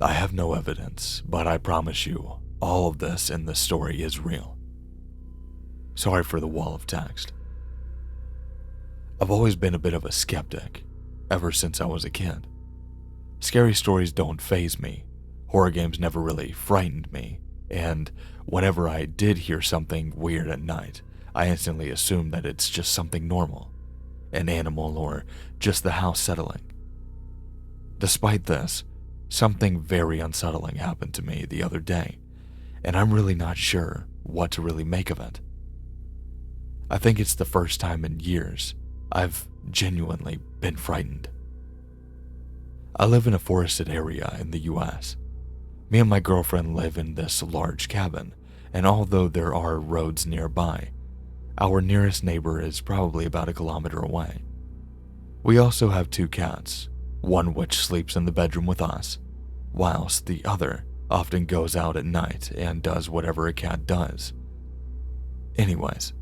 I have no evidence, but I promise you, all of this in this story is real. Sorry for the wall of text. I've always been a bit of a skeptic, ever since I was a kid. Scary stories don't faze me, horror games never really frightened me, and whenever I did hear something weird at night, I instantly assumed that it's just something normal, an animal or just the house settling. Despite this, something very unsettling happened to me the other day, and I'm really not sure what to really make of it. I think it's the first time in years I've genuinely been frightened. I live in a forested area in the US. Me and my girlfriend live in this large cabin, and although there are roads nearby, our nearest neighbor is probably about 1 kilometer away. We also have 2 cats, one which sleeps in the bedroom with us, whilst the other often goes out at night and does whatever a cat does. Anyways,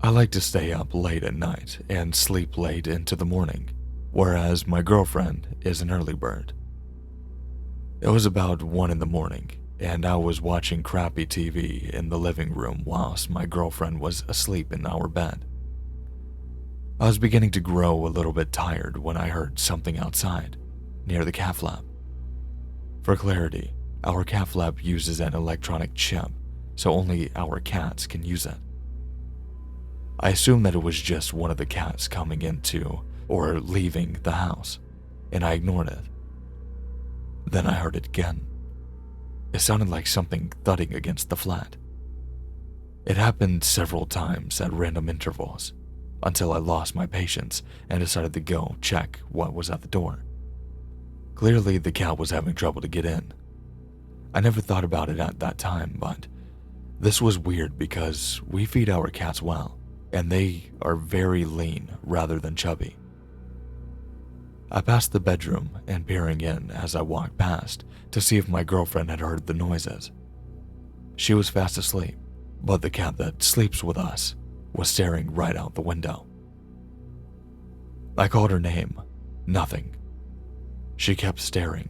I like to stay up late at night and sleep late into the morning, whereas my girlfriend is an early bird. It was about 1 in the morning, and I was watching crappy TV in the living room whilst my girlfriend was asleep in our bed. I was beginning to grow a little bit tired when I heard something outside, near the cat flap. For clarity, our cat flap uses an electronic chip, so only our cats can use it. I assumed that it was just one of the cats coming into or leaving the house, and I ignored it. Then I heard it again. It sounded like something thudding against the flat. It happened several times at random intervals, until I lost my patience and decided to go check what was at the door. Clearly, the cat was having trouble to get in. I never thought about it at that time, but this was weird because we feed our cats well, and they are very lean rather than chubby. I passed the bedroom and peering in as I walked past to see if my girlfriend had heard the noises. She was fast asleep, but the cat that sleeps with us was staring right out the window. I called her name. Nothing. She kept staring.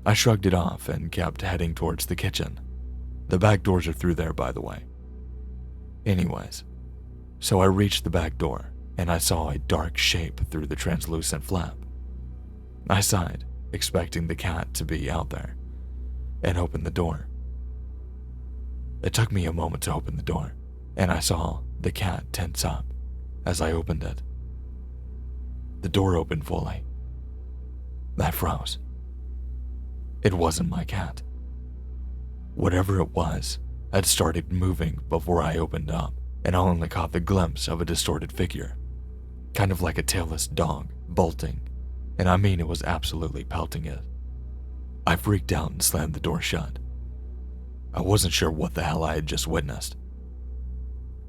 I shrugged it off and kept heading towards the kitchen. The back doors are through there, by the way. Anyways, so I reached the back door and I saw a dark shape through the translucent flap. I sighed, expecting the cat to be out there, and opened the door. It took me a moment to open the door, and I saw the cat tense up as I opened it. The door opened fully. I froze. It wasn't my cat. Whatever it was had started moving before I opened up, and I only caught the glimpse of a distorted figure, kind of like a tailless dog, bolting, and I mean it was absolutely pelting it. I freaked out and slammed the door shut. I wasn't sure what the hell I had just witnessed.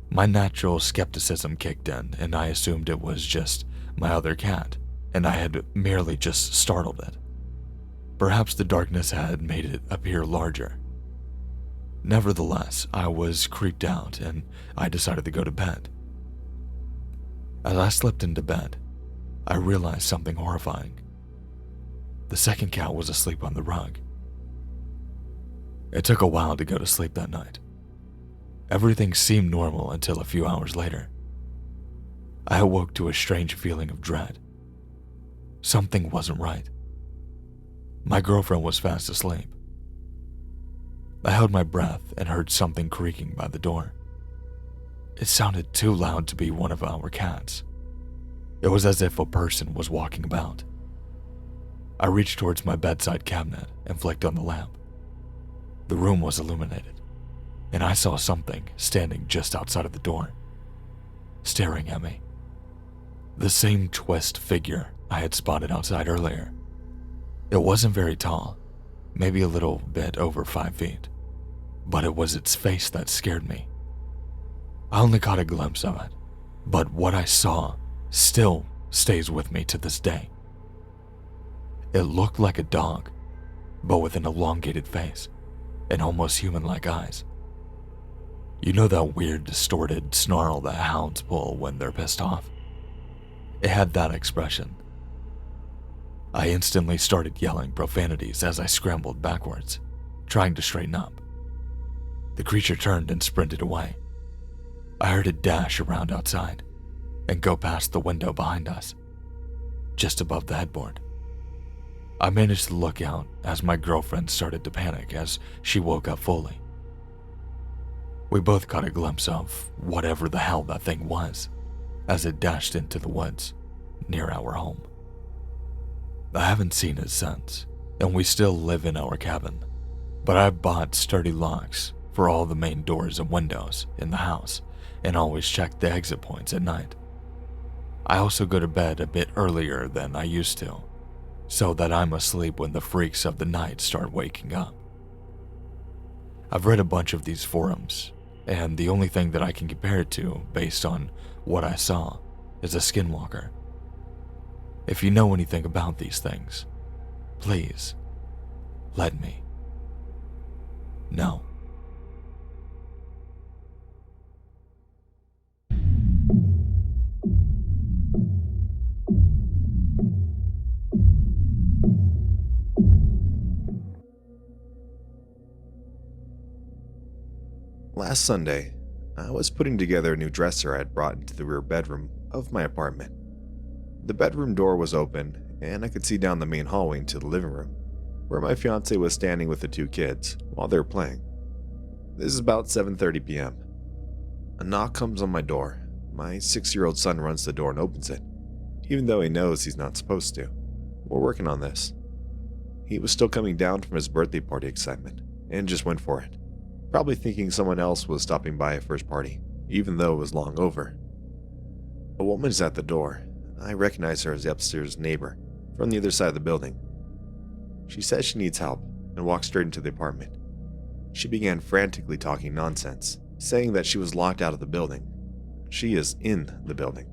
My natural skepticism kicked in, and I assumed it was just my other cat, and I had merely just startled it. Perhaps the darkness had made it appear larger. Nevertheless, I was creeped out, and I decided to go to bed. As I slipped into bed, I realized something horrifying. The second cat was asleep on the rug. It took a while to go to sleep that night. Everything seemed normal until a few hours later. I awoke to a strange feeling of dread. Something wasn't right. My girlfriend was fast asleep. I held my breath and heard something creaking by the door. It sounded too loud to be one of our cats. It was as if a person was walking about. I reached towards my bedside cabinet and flicked on the lamp. The room was illuminated, and I saw something standing just outside of the door, staring at me. The same twist figure I had spotted outside earlier. It wasn't very tall, maybe a little bit over 5 feet, but it was its face that scared me. I only caught a glimpse of it, but what I saw still stays with me to this day. It looked like a dog, but with an elongated face and almost human-like eyes. You know that weird distorted snarl that hounds pull when they're pissed off? It had that expression. I instantly started yelling profanities as I scrambled backwards, trying to straighten up. The creature turned and sprinted away. I heard it dash around outside and go past the window behind us, just above the headboard. I managed to look out as my girlfriend started to panic as she woke up fully. We both caught a glimpse of whatever the hell that thing was as it dashed into the woods near our home. I haven't seen it since, and we still live in our cabin, but I've bought sturdy locks for all the main doors and windows in the house and always check the exit points at night. I also go to bed a bit earlier than I used to, so that I'm asleep when the freaks of the night start waking up. I've read a bunch of these forums, and the only thing that I can compare it to, based on what I saw, is a skinwalker. If you know anything about these things, please let me know. Last Sunday, I was putting together a new dresser I had brought into the rear bedroom of my apartment. The bedroom door was open, and I could see down the main hallway into the living room, where my fiance was standing with the two kids while they were playing. This is about 7:30 p.m. A knock comes on my door. My 6-year-old son runs to the door and opens it, even though he knows he's not supposed to. We're working on this. He was still coming down from his birthday party excitement, and just went for it, probably thinking someone else was stopping by for his party, even though it was long over. A woman is at the door. I recognize her as the upstairs neighbor from the other side of the building. She says she needs help and walks straight into the apartment. She began frantically talking nonsense, saying that she was locked out of the building. She is in the building,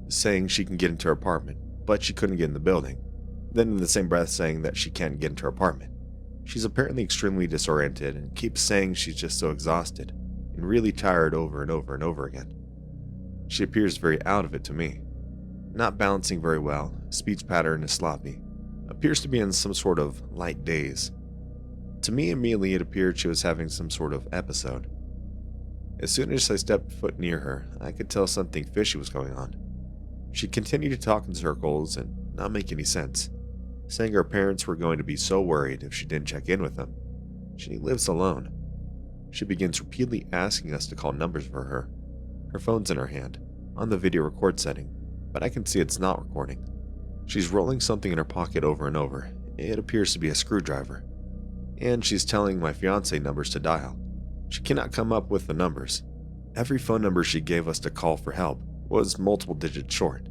saying she can get into her apartment, but she couldn't get in the building. Then in the same breath saying that she can't get into her apartment. She's apparently extremely disoriented and keeps saying she's just so exhausted and really tired over and over and over again. She appears very out of it to me. Not balancing very well, speech pattern is sloppy, appears to be in some sort of light daze. To me, immediately it appeared she was having some sort of episode. As soon as I stepped foot near her, I could tell something fishy was going on. She continued to talk in circles and not make any sense, saying her parents were going to be so worried if she didn't check in with them. She lives alone. She begins repeatedly asking us to call numbers for her. Her phone's in her hand, on the video record setting, but I can see it's not recording. She's rolling something in her pocket over and over. It appears to be a screwdriver. And she's telling my fiance numbers to dial. She cannot come up with the numbers. Every phone number she gave us to call for help was multiple digits short.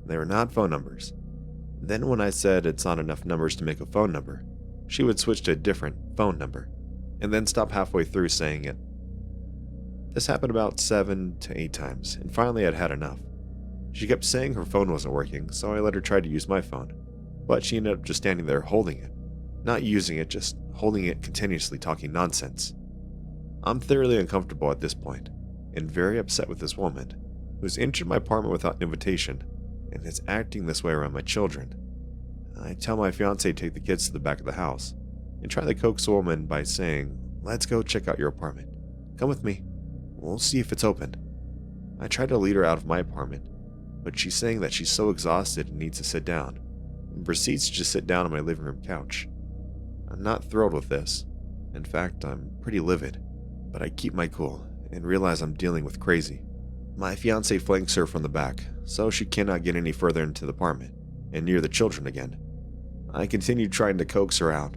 They were not phone numbers. Then when I said it's not enough numbers to make a phone number, she would switch to a different phone number, and then stop halfway through saying it. This happened about 7 to 8 times, and finally I'd had enough. She kept saying her phone wasn't working, so I let her try to use my phone, but she ended up just standing there holding it. Not using it, just holding it continuously talking nonsense. I'm thoroughly uncomfortable at this point, and very upset with this woman, who's entered my apartment without an invitation, and is acting this way around my children. I tell my fiance to take the kids to the back of the house, and try to coax the woman by saying, "Let's go check out your apartment. Come with me. We'll see if it's open." I try to lead her out of my apartment, but she's saying that she's so exhausted and needs to sit down, and proceeds to just sit down on my living room couch. I'm not thrilled with this. In fact, I'm pretty livid, but I keep my cool and realize I'm dealing with crazy. My fiance flanks her from the back, so she cannot get any further into the apartment and near the children again. I continue trying to coax her out.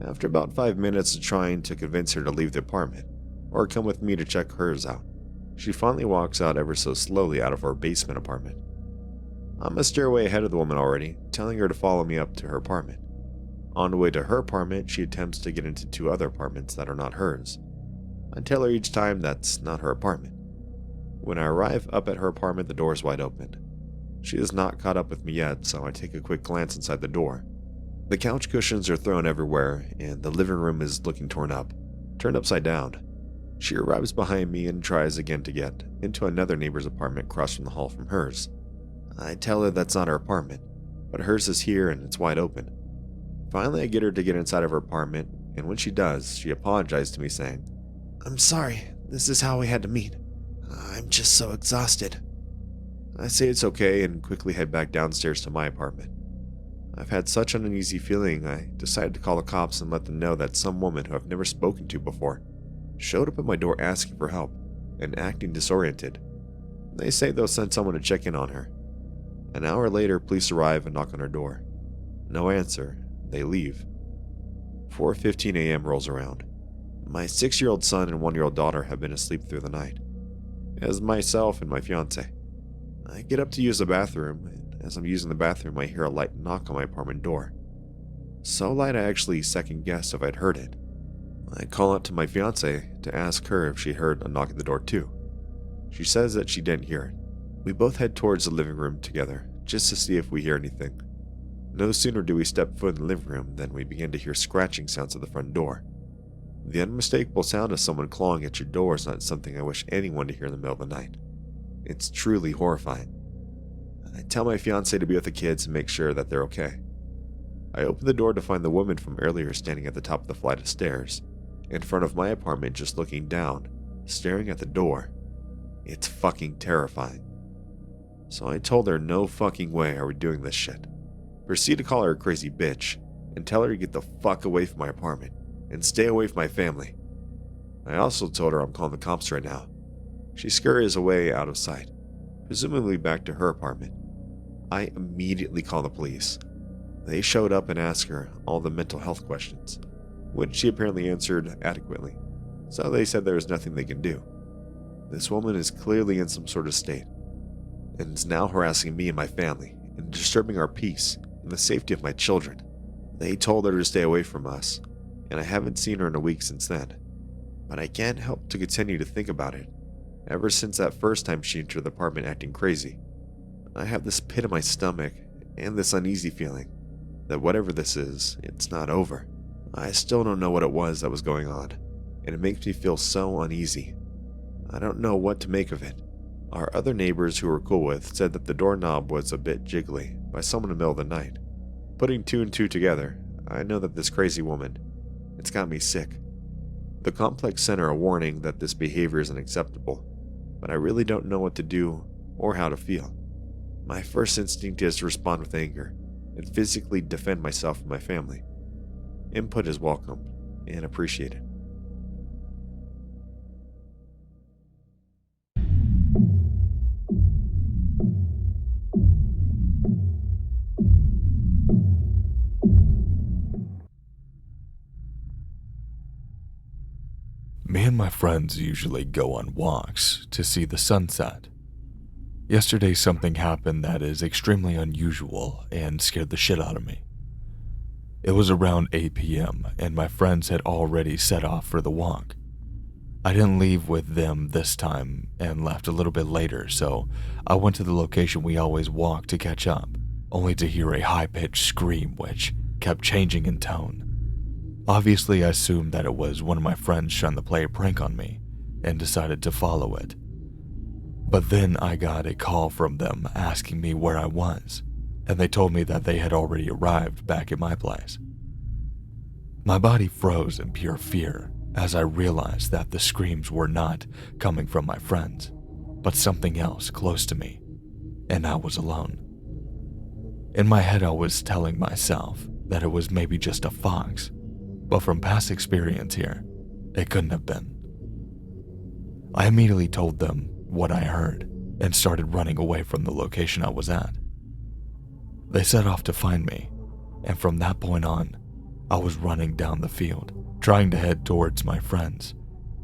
After about 5 minutes of trying to convince her to leave the apartment or come with me to check hers out, she finally walks out ever so slowly out of our basement apartment. I'm a stairway ahead of the woman already, telling her to follow me up to her apartment. On the way to her apartment, she attempts to get into 2 other apartments that are not hers. I tell her each time that's not her apartment. When I arrive up at her apartment, the door is wide open. She has not caught up with me yet, so I take a quick glance inside the door. The couch cushions are thrown everywhere, and the living room is looking torn up, turned upside down. She arrives behind me and tries again to get into another neighbor's apartment across from the hall from hers. I tell her that's not her apartment, but hers is here and it's wide open. Finally, I get her to get inside of her apartment, and when she does, she apologized to me saying, "I'm sorry, this is how we had to meet. I'm just so exhausted." I say it's okay and quickly head back downstairs to my apartment. I've had such an uneasy feeling, I decided to call the cops and let them know that some woman who I've never spoken to before showed up at my door asking for help and acting disoriented. They say they'll send someone to check in on her. An hour later, police arrive and knock on her door. No answer. They leave. 4:15 a.m. rolls around. My 6-year-old son and 1-year-old daughter have been asleep through the night, as myself and my fiance. I get up to use the bathroom, and as I'm using the bathroom, I hear a light knock on my apartment door. So light I actually second-guessed if I'd heard it. I call out to my fiance to ask her if she heard a knock at the door too. She says that she didn't hear it. We both head towards the living room together, just to see if we hear anything. No sooner do we step foot in the living room than we begin to hear scratching sounds at the front door. The unmistakable sound of someone clawing at your door is not something I wish anyone to hear in the middle of the night. It's truly horrifying. I tell my fiance to be with the kids and make sure that they're okay. I open the door to find the woman from earlier standing at the top of the flight of stairs, in front of my apartment, just looking down, staring at the door. It's fucking terrifying. So I told her no fucking way are we doing this shit. Proceed to call her a crazy bitch and tell her to get the fuck away from my apartment and stay away from my family. I also told her I'm calling the cops right now. She scurries away out of sight, presumably back to her apartment. I immediately call the police. They showed up and asked her all the mental health questions, which she apparently answered adequately, so they said there was nothing they can do. This woman is clearly in some sort of state, and is now harassing me and my family, and disturbing our peace and the safety of my children. They told her to stay away from us, and I haven't seen her in a week since then. But I can't help to continue to think about it. Ever since that first time she entered the apartment acting crazy, I have this pit in my stomach and this uneasy feeling that whatever this is, it's not over. I still don't know what it was that was going on, and it makes me feel so uneasy. I don't know what to make of it. Our other neighbors who we're cool with said that the doorknob was a bit jiggly by someone in the middle of the night. Putting 2 and 2 together, I know that this crazy woman, it's got me sick. The complex sent her a warning that this behavior isn't acceptable, but I really don't know what to do or how to feel. My first instinct is to respond with anger and physically defend myself and my family. Input is welcome and appreciated. Me and my friends usually go on walks to see the sunset. Yesterday something happened that is extremely unusual and scared the shit out of me. It was around 8 p.m. and my friends had already set off for the walk. I didn't leave with them this time and left a little bit later, so I went to the location we always walk to catch up, only to hear a high-pitched scream which kept changing in tone. Obviously, I assumed that it was one of my friends trying to play a prank on me and decided to follow it. But then I got a call from them asking me where I was, and they told me that they had already arrived back at my place. My body froze in pure fear as I realized that the screams were not coming from my friends, but something else close to me, and I was alone. In my head, I was telling myself that it was maybe just a fox, but from past experience here, it couldn't have been. I immediately told them what I heard and started running away from the location I was at. They set off to find me, and from that point on, I was running down the field, trying to head towards my friends,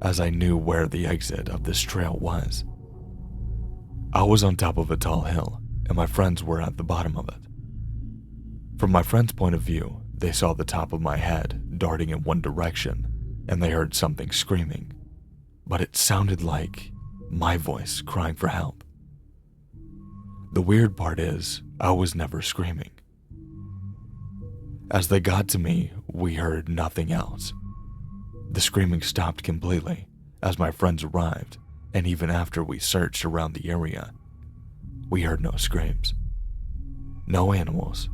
as I knew where the exit of this trail was. I was on top of a tall hill, and my friends were at the bottom of it. From my friends' point of view, they saw the top of my head darting in one direction, and they heard something screaming, but it sounded like my voice crying for help. The weird part is, I was never screaming. As they got to me, we heard nothing else. The screaming stopped completely as my friends arrived, and even after we searched around the area, we heard no screams. No animals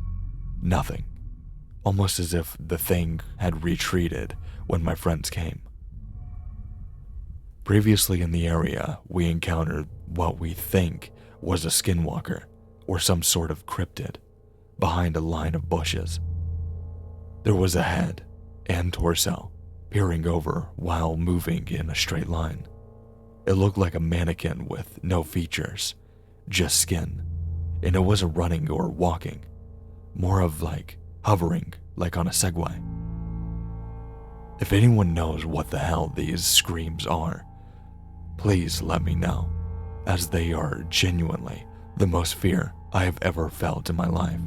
Nothing. Almost as if the thing had retreated when my friends came. Previously in the area, we encountered what we think was a skinwalker or some sort of cryptid behind a line of bushes. There was a head and torso peering over while moving in a straight line. It looked like a mannequin with no features, just skin, and it wasn't running or walking, more of like hovering like on a Segway. If anyone knows what the hell these screams are, please let me know, as they are genuinely the most fear I have ever felt in my life.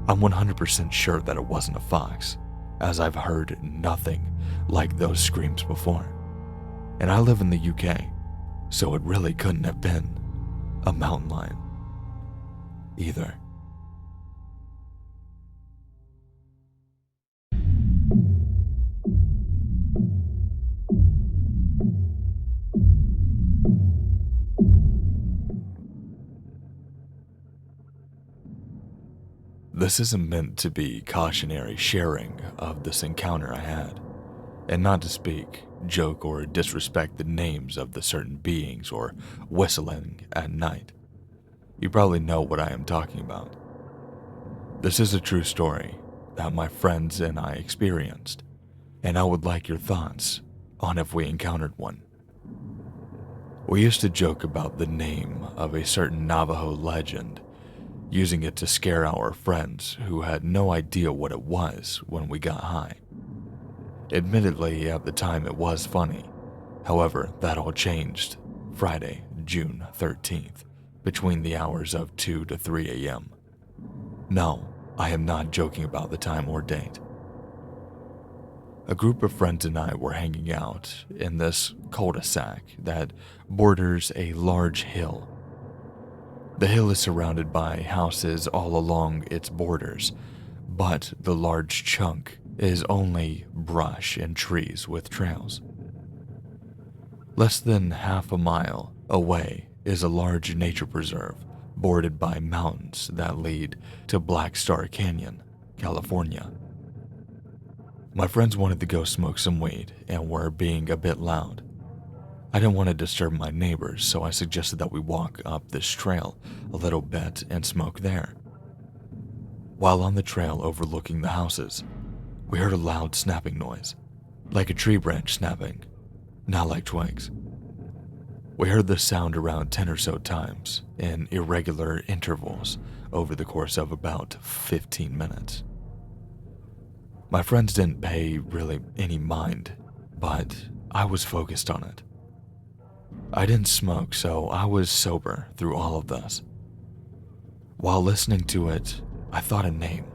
I'm 100% sure that it wasn't a fox, as I've heard nothing like those screams before. And I live in the UK, so it really couldn't have been a mountain lion either. This isn't meant to be cautionary sharing of this encounter I had, and not to speak, joke, or disrespect the names of the certain beings or whistling at night. You probably know what I am talking about. This is a true story that my friends and I experienced, and I would like your thoughts on if we encountered one. We used to joke about the name of a certain Navajo legend, using it to scare our friends who had no idea what it was when we got high. Admittedly, at the time it was funny. However, that all changed Friday, June 13th, between the hours of 2 to 3 a.m. No, I am not joking about the time or date. A group of friends and I were hanging out in this cul-de-sac that borders a large hill. The hill is surrounded by houses all along its borders, but the large chunk is only brush and trees with trails. Less than half a mile away is a large nature preserve bordered by mountains that lead to Black Star Canyon, California. My friends wanted to go smoke some weed and were being a bit loud. I didn't want to disturb my neighbors, so I suggested that we walk up this trail a little bit and smoke there. While on the trail overlooking the houses, we heard a loud snapping noise, like a tree branch snapping, not like twigs. We heard the sound around 10 or so times in irregular intervals over the course of about 15 minutes. My friends didn't pay really any mind, but I was focused on it. I didn't smoke, so I was sober through all of this. While listening to it, I thought a name.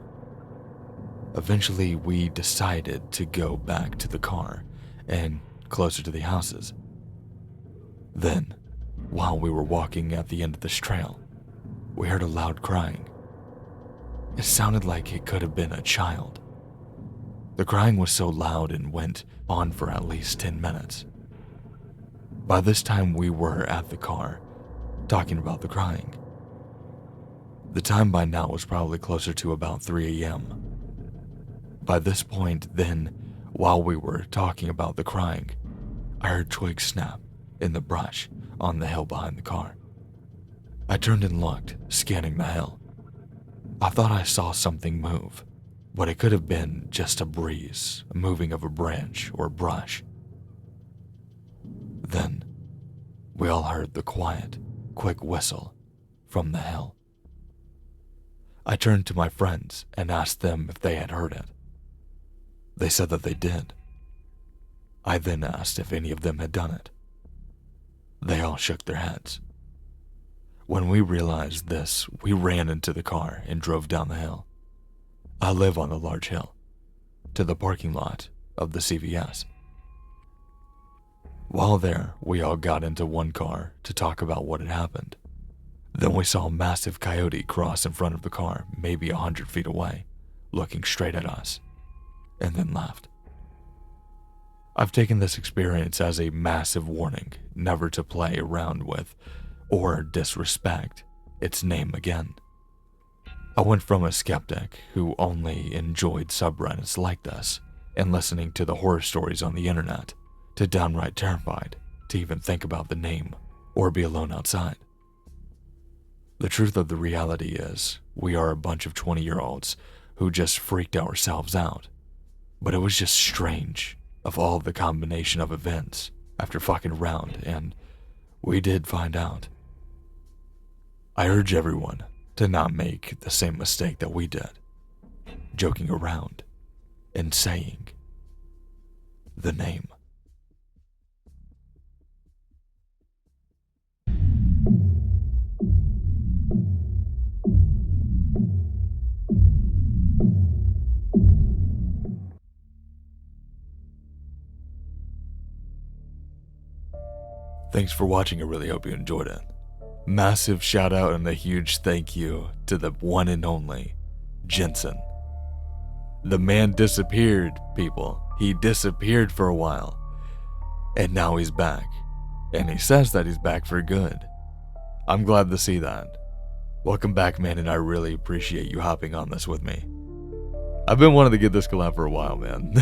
Eventually, we decided to go back to the car and closer to the houses. Then, while we were walking at the end of this trail, we heard a loud crying. It sounded like it could have been a child. The crying was so loud and went on for at least 10 minutes. By this time, we were at the car, talking about the crying. The time by now was probably closer to about 3 a.m. By this point, then, while we were talking about the crying, I heard twigs snap in the brush on the hill behind the car. I turned and looked, scanning the hill. I thought I saw something move, but it could have been just a breeze, a moving of a branch or brush. Then, we all heard the quiet, quick whistle from the hill. I turned to my friends and asked them if they had heard it. They said that they did. I then asked if any of them had done it. They all shook their heads. When we realized this, we ran into the car and drove down the hill. I live on a large hill, to the parking lot of the CVS. While there, we all got into one car to talk about what had happened. Then we saw a massive coyote cross in front of the car, maybe 100 feet away, looking straight at us, and then left. I've taken this experience as a massive warning never to play around with or disrespect its name again. I went from a skeptic who only enjoyed subreddits like this and listening to the horror stories on the internet to downright terrified to even think about the name or be alone outside. The truth of the reality is, we are a bunch of 20-year-olds who just freaked ourselves out. But it was just strange of all the combination of events after fucking around, and we did find out. I urge everyone to not make the same mistake that we did, joking around and saying the name. Thanks for watching, I really hope you enjoyed it. Massive shout out and a huge thank you to the one and only Jensen. The man disappeared, people. He disappeared for a while. And now he's back. And he says that he's back for good. I'm glad to see that. Welcome back, man, and I really appreciate you hopping on this with me. I've been wanting to get this collab for a while, man.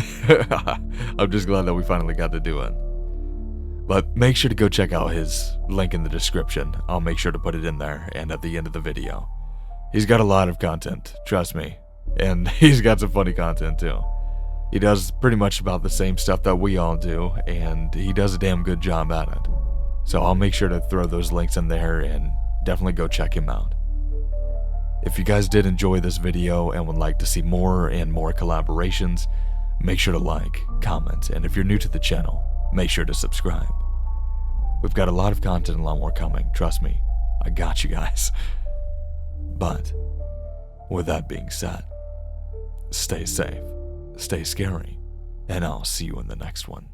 I'm just glad that we finally got to do it. But make sure to go check out his link in the description. I'll make sure to put it in there and at the end of the video. He's got a lot of content, trust me. And he's got some funny content too. He does pretty much about the same stuff that we all do, and he does a damn good job at it. So I'll make sure to throw those links in there and definitely go check him out. If you guys did enjoy this video and would like to see more and more collaborations, make sure to like, comment, and if you're new to the channel, make sure to subscribe. We've got a lot of content and a lot more coming, trust me. I got you guys. But, with that being said, stay safe, stay scary, and I'll see you in the next one.